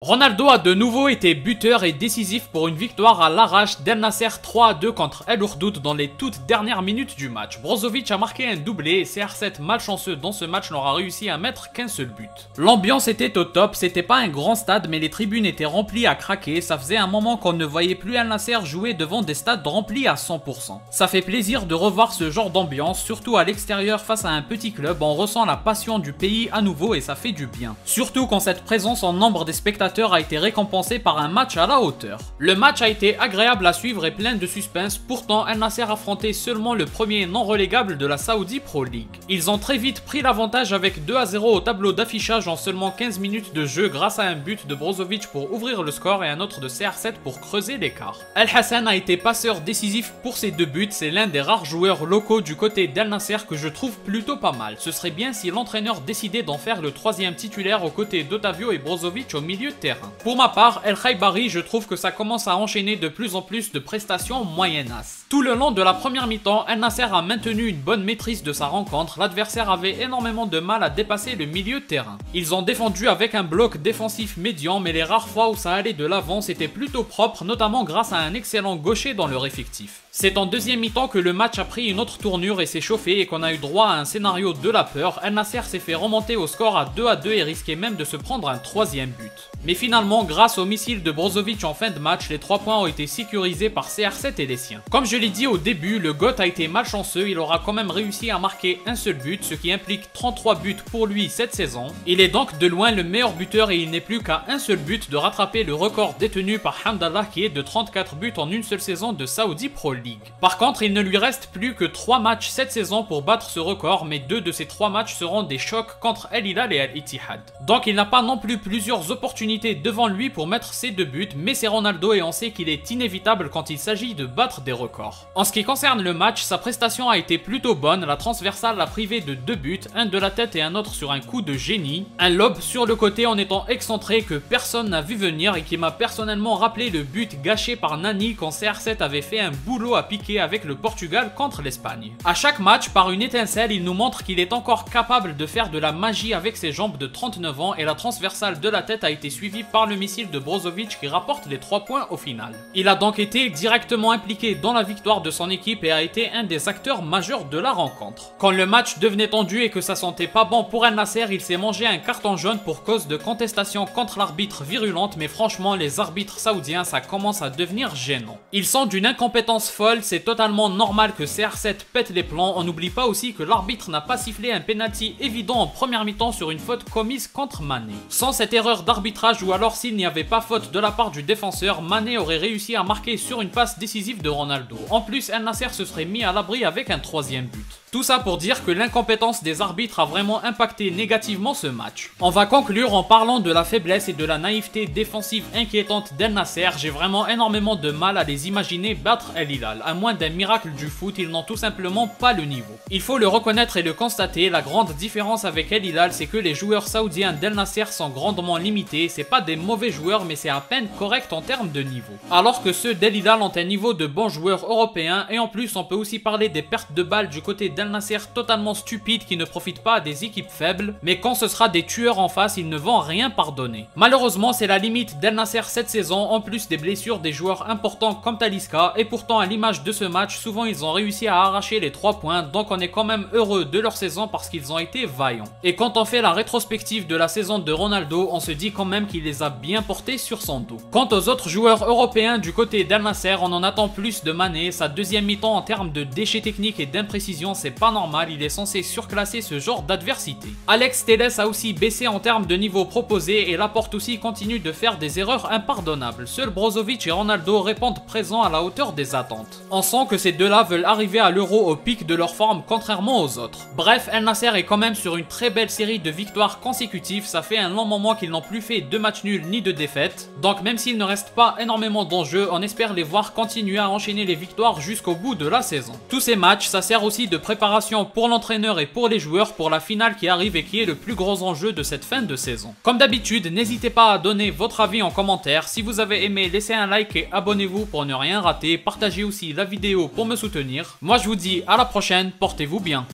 Ronaldo a de nouveau été buteur et décisif pour une victoire à l'arrache d'El Nasser 3-2 contre El Ourdoud dans les toutes dernières minutes du match. Brozovic a marqué un doublé et CR7 malchanceux dans ce match n'aura réussi à mettre qu'un seul but. L'ambiance était au top, c'était pas un grand stade mais les tribunes étaient remplies à craquer, ça faisait un moment qu'on ne voyait plus El Nasser jouer devant des stades remplis à 100%. Ça fait plaisir de revoir ce genre d'ambiance, surtout à l'extérieur face à un petit club, on ressent la passion du pays à nouveau et ça fait du bien. Surtout quand cette présence en nombre des spectateurs a été récompensé par un match à la hauteur. Le match a été agréable à suivre et plein de suspense, pourtant El Nasser affrontait seulement le premier non relégable de la Saudi Pro League. Ils ont très vite pris l'avantage avec 2-0 au tableau d'affichage en seulement 15 minutes de jeu grâce à un but de Brozovic pour ouvrir le score et un autre de CR7 pour creuser l'écart. El Hassan a été passeur décisif pour ses deux buts, c'est l'un des rares joueurs locaux du côté d'El Nasser que je trouve plutôt pas mal. Ce serait bien si l'entraîneur décidait d'en faire le troisième titulaire aux côtés d'Otavio et Brozovic au milieu de terrain. Pour ma part, El Khaibari, je trouve que ça commence à enchaîner de plus en plus de prestations moyennas. Tout le long de la première mi-temps, El Nasser a maintenu une bonne maîtrise de sa rencontre, l'adversaire avait énormément de mal à dépasser le milieu de terrain. Ils ont défendu avec un bloc défensif médian, mais les rares fois où ça allait de l'avant, c'était plutôt propre, notamment grâce à un excellent gaucher dans leur effectif. C'est en deuxième mi-temps que le match a pris une autre tournure et s'est chauffé et qu'on a eu droit à un scénario de la peur. El Nasser s'est fait remonter au score à 2-2 et risquait même de se prendre un troisième but. Mais finalement, grâce au missile de Brozovic en fin de match, les 3 points ont été sécurisés par CR7 et les siens. Comme je l'ai dit au début, le GOAT a été malchanceux, il aura quand même réussi à marquer un seul but, ce qui implique 33 buts pour lui cette saison. Il est donc de loin le meilleur buteur et il n'est plus qu'à un seul but de rattraper le record détenu par Hamdallah qui est de 34 buts en une seule saison de Saudi Pro League. Par contre, il ne lui reste plus que 3 matchs cette saison pour battre ce record, mais 2 de ces 3 matchs seront des chocs contre El Hilal et Al Ittihad. Donc il n'a pas non plus plusieurs opportunités devant lui pour mettre ses 2 buts, mais c'est Ronaldo et on sait qu'il est inévitable quand il s'agit de battre des records. En ce qui concerne le match, sa prestation a été plutôt bonne, la transversale l'a privé de 2 buts, un de la tête et un autre sur un coup de génie, un lob sur le côté en étant excentré que personne n'a vu venir et qui m'a personnellement rappelé le but gâché par Nani quand CR7 avait fait un boulot à piquer avec le Portugal contre l'Espagne. À chaque match, par une étincelle, il nous montre qu'il est encore capable de faire de la magie avec ses jambes de 39 ans et la transversale de la tête a été suivie par le missile de Brozovic qui rapporte les 3 points au final. Il a donc été directement impliqué dans la victoire de son équipe et a été un des acteurs majeurs de la rencontre. Quand le match devenait tendu et que ça sentait pas bon pour El Nasser, il s'est mangé un carton jaune pour cause de contestation contre l'arbitre virulente, mais franchement les arbitres saoudiens ça commence à devenir gênant. Ils sont d'une incompétence folle, c'est totalement normal que CR7 pète les plombs, on n'oublie pas aussi que l'arbitre n'a pas sifflé un penalty évident en première mi-temps sur une faute commise contre Mané. Sans cette erreur d'arbitrage ou alors s'il n'y avait pas faute de la part du défenseur, Mané aurait réussi à marquer sur une passe décisive de Ronaldo. En plus, El Nasser se serait mis à l'abri avec un troisième but. Tout ça pour dire que l'incompétence des arbitres a vraiment impacté négativement ce match. On va conclure en parlant de la faiblesse et de la naïveté défensive inquiétante d'El Nasser. J'ai vraiment énormément de mal à les imaginer battre El Hilal. À moins d'un miracle du foot, ils n'ont tout simplement pas le niveau. Il faut le reconnaître et le constater, la grande différence avec El Hilal, c'est que les joueurs saoudiens d'El Nasser sont grandement limités. C'est pas des mauvais joueurs, mais c'est à peine correct en termes de niveau. Alors que ceux d'El Hilal ont un niveau de bons joueurs européens, et en plus on peut aussi parler des pertes de balles du côté d'El Nasser totalement stupides qui ne profitent pas à des équipes faibles, mais quand ce sera des tueurs en face, ils ne vont rien pardonner. Malheureusement, c'est la limite d'El Nasser cette saison, en plus des blessures des joueurs importants comme Talisca, et pourtant à l'image de ce match, souvent ils ont réussi à arracher les 3 points, donc on est quand même heureux de leur saison parce qu'ils ont été vaillants. Et quand on fait la rétrospective de la saison de Ronaldo, on se dit quand même qu'il les a bien portés sur son dos. Quant aux autres joueurs européens du côté d'El Nasser, on en attend plus de Mané, sa deuxième mi-temps en termes de déchets techniques et d'imprécision, c'est pas normal, il est censé surclasser ce genre d'adversité. Alex Telles a aussi baissé en termes de niveau proposé et Laporte aussi continue de faire des erreurs impardonnables. Seul Brozovic et Ronaldo répondent présents à la hauteur des attentes. On sent que ces deux-là veulent arriver à l'Euro au pic de leur forme contrairement aux autres. Bref, El Nasser est quand même sur une très belle série de victoires consécutives, ça fait un long moment qu'ils n'ont plus fait de matchs nuls ni de défaites, donc même s'il ne reste pas énormément d'enjeux, on espère les voir continuer à enchaîner les victoires jusqu'au bout de la saison. Tous ces matchs, ça sert aussi de préparation pour l'entraîneur et pour les joueurs pour la finale qui arrive et qui est le plus gros enjeu de cette fin de saison. Comme d'habitude, n'hésitez pas à donner votre avis en commentaire. Si vous avez aimé, laissez un like et abonnez-vous pour ne rien rater. Partagez aussi la vidéo pour me soutenir. Moi je vous dis à la prochaine, portez-vous bien.